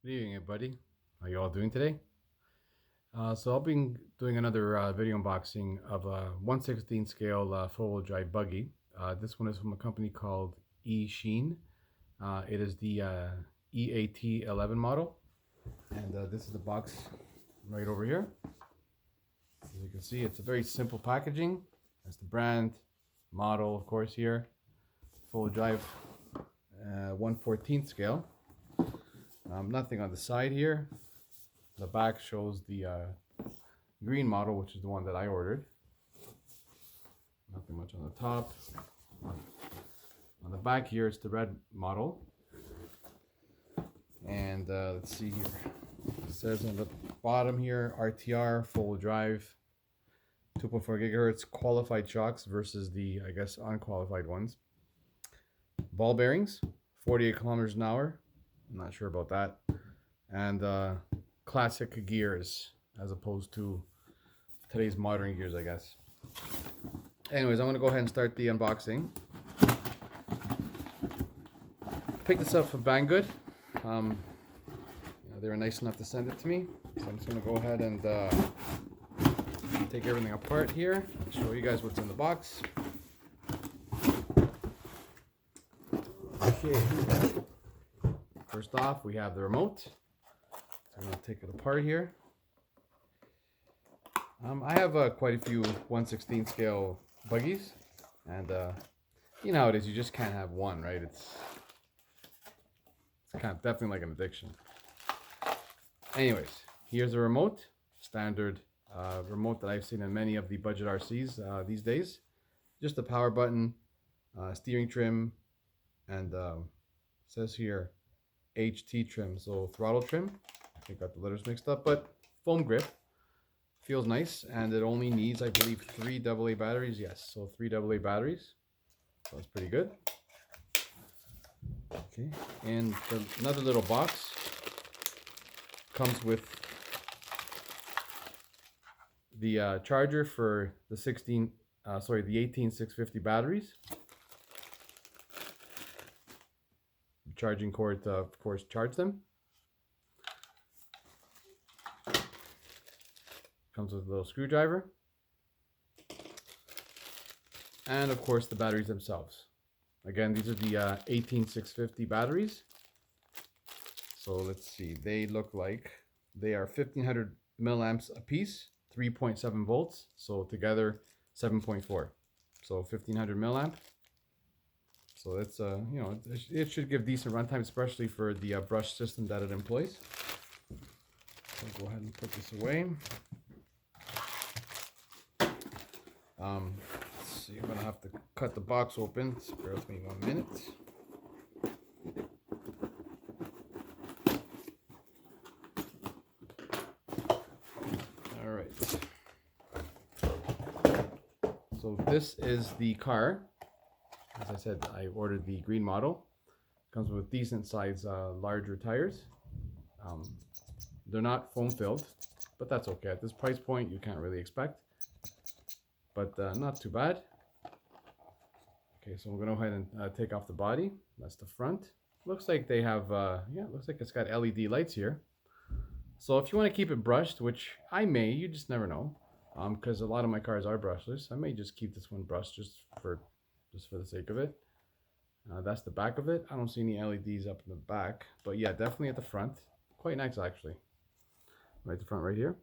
Good evening, everybody. How you all doing today? So I'll be doing another video unboxing of a 1/16 scale four-wheel drive buggy. This one is from a company called Eachine. It is the EAT11 model, and this is the box right over here. As you can see, it's a very simple packaging. That's the brand, model, of course, here. Four-wheel drive 1/14 scale. Nothing on the side here. The back shows the green model, which is the one that I ordered. Nothing much on the top. On the back here, it's the red model. And let's see here. It says on the bottom here, RTR, full drive, 2.4 gigahertz, qualified shocks versus the, I guess, unqualified ones. Ball bearings, 48 kilometers an hour. I'm not sure about that. And classic gears as opposed to today's modern gears, I guess. Anyways, I'm going to go ahead and start the unboxing. Picked this up from Banggood. They were nice enough to send it to me. So I'm just going to go ahead and take everything apart here. Show you guys what's in the box. Okay. First off, we have the remote. So I'm going to take it apart here. I have quite a few 1/16 scale buggies, and you know how it is. You just can't have one, right? It's kind of definitely like an addiction. Anyways, here's the remote, standard remote that I've seen in many of the budget RCs these days. Just the power button, steering trim, and says here HT trim, so throttle trim. I think I got the letters mixed up, but foam grip. Feels nice, and it only needs, I believe, 3 AA batteries. Yes, so 3 AA batteries. So that's pretty good. Okay, and another little box comes with the charger for the the 18650 batteries. Charging cord to, of course, charge them. Comes with a little screwdriver. And of course the batteries themselves. Again, these are the 18650 batteries. So let's see, they look like they are 1500 milliamps a piece, 3.7 volts. So together 7.4. So 1500 milliamp. So it's you know, it should give decent runtime, especially for the brush system that it employs. So go ahead and put this away. Let's see, I'm gonna have to cut the box open. So bear with me 1 minute. All right. So this is the car. As I said, I ordered the green model. Comes with decent size, larger tires. They're not foam filled, but that's okay. At this price point, you can't really expect. But not too bad. Okay, so we're gonna go ahead and take off the body. That's the front. Looks like they have, yeah, looks like it's got LED lights here. So if you want to keep it brushed, which I may, you just never know, because a lot of my cars are brushless. I may just keep this one brushed just for the sake of it. That's the back of it. I don't see any LEDs up in the back, but yeah, definitely at the front. Quite nice, actually. Right at the front right here.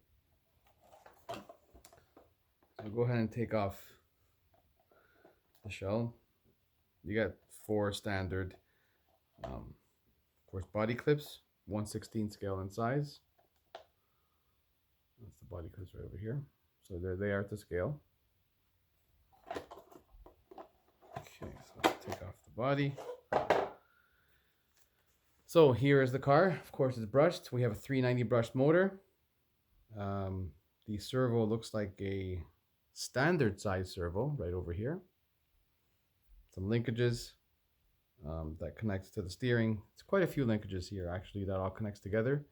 So go ahead and take off the shell. You got 4 standard, of course, body clips, 1/16 scale in size. That's the body clips right over here. So there they are to scale. Okay, so let's take off the body. So here is the car. Of course, it's brushed. We have a 390 brushed motor. The servo looks like a standard size servo right over here. Some linkages that connects to the steering. It's quite a few linkages here, actually, that all connects together.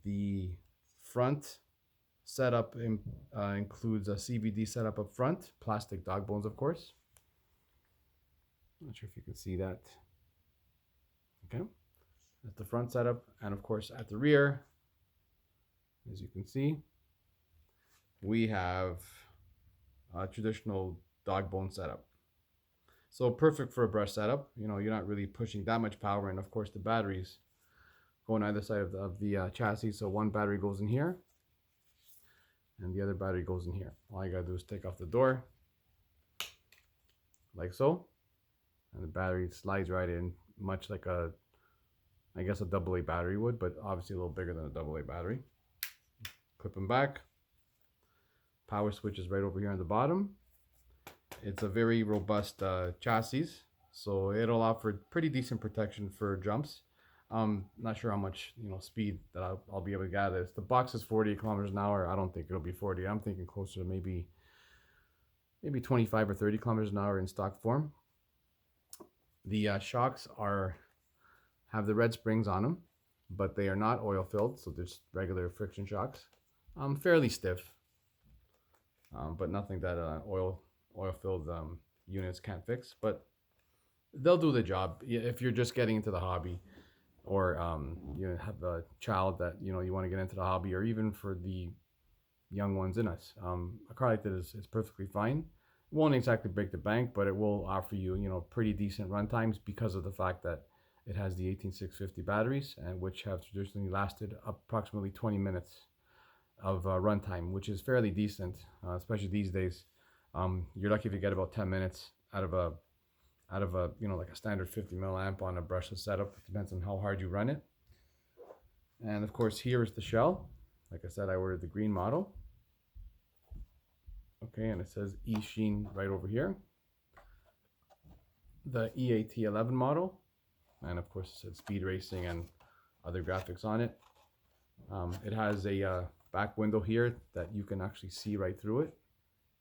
The front setup includes a CVD setup up front, plastic dog bones, of course. Not sure if you can see that. Okay. That's the front setup. And of course at the rear, as you can see, we have a traditional dog bone setup. So perfect for a brush setup. You know, you're not really pushing that much power. And of course the batteries go on either side of the chassis. So one battery goes in here and the other battery goes in here. All you gotta do is take off the door like so, and the battery slides right in, much like a, I guess a AA battery would, but obviously a little bigger than a AA battery. Clip them back. Power switch is right over here on the bottom. It's a very robust chassis, so it'll offer pretty decent protection for jumps. Not sure how much speed that I'll be able to gather this. The box is 48 kilometers an hour. I don't think it'll be 40. I'm thinking closer to maybe 25 or 30 kilometers an hour in stock form. The shocks have the red springs on them, but they are not oil filled, so they're just regular friction shocks. Fairly stiff, but nothing that oil filled units can't fix. But they'll do the job if you're just getting into the hobby, or you have a child that you want to get into the hobby, or even for the young ones in us. A car like this is perfectly fine. It won't exactly break the bank, but it will offer you pretty decent run times because of the fact that it has the 18650 batteries, and which have traditionally lasted approximately 20 minutes of runtime, which is fairly decent, especially these days. You're lucky if you get about 10 minutes out of a like a standard 50 milliamp on a brushless setup. It depends on how hard you run it. And of course, here is the shell. Like I said, I ordered the green model. Okay, and it says Eachine right over here. The EAT11 model, and of course it says speed racing and other graphics on it. It has a back window here that you can actually see right through it.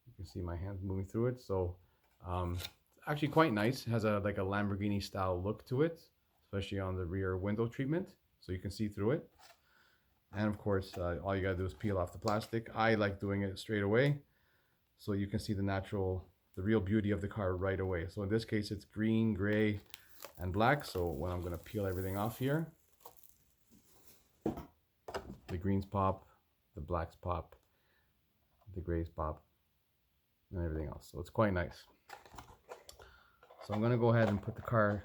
You can see my hands moving through it. So it's actually quite nice. It has like a Lamborghini style look to it, especially on the rear window treatment, so you can see through it. And of course, all you gotta do is peel off the plastic. I like doing it straight away, so you can see the real beauty of the car right away. So in this case, it's green, gray, and black. So when I'm gonna peel everything off here, the greens pop, the blacks pop, the grays pop, and everything else. So it's quite nice. So I'm gonna go ahead and put the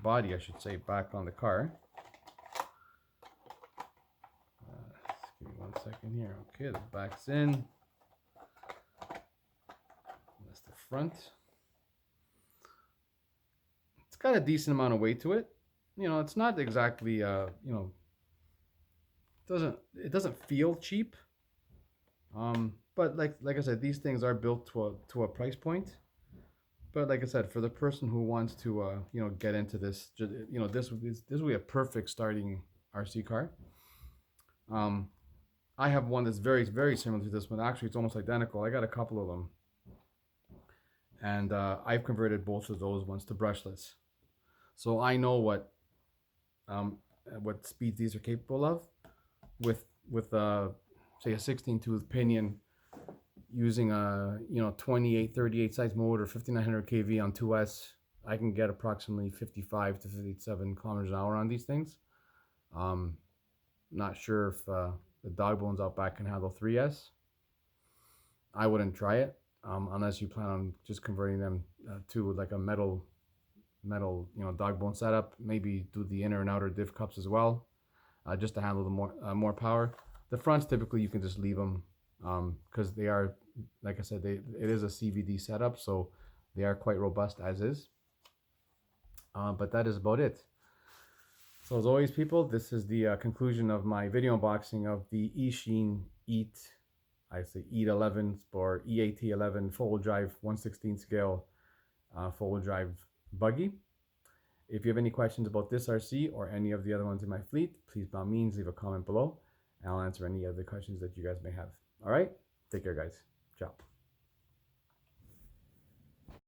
body, I should say, back on the car. Just give me 1 second here. Okay, the back's in. That's the front. It's got a decent amount of weight to it. It's not exactly it doesn't feel cheap. But like I said, these things are built to a price point. But like I said, for the person who wants to get into this, this would be a perfect starting RC car. I have one that's very, very similar to this one. Actually, it's almost identical. I got a couple of them, and I've converted both of those ones to brushless, so I know what speeds these are capable of with say a 16 tooth pinion, using a 2838 size motor, 5900 kV on 2S. I can get approximately 55 to 57 kilometers an hour on these things. Not sure if the dog bones out back can handle 3S. I wouldn't try it unless you plan on just converting them to like a metal dog bone setup. Maybe do the inner and outer diff cups as well, just to handle the more power. The fronts, typically you can just leave them because they are, like I said, it is a CVD setup, so they are quite robust as is. But that is about it. So as always, people, this is the conclusion of my video unboxing of the Eachine EAT11 or EAT11 four-wheel drive 1/16 scale four-wheel drive buggy. If you have any questions about this RC or any of the other ones in my fleet, please by all means leave a comment below, and I'll answer any other questions that you guys may have. All right, take care, guys. Ciao.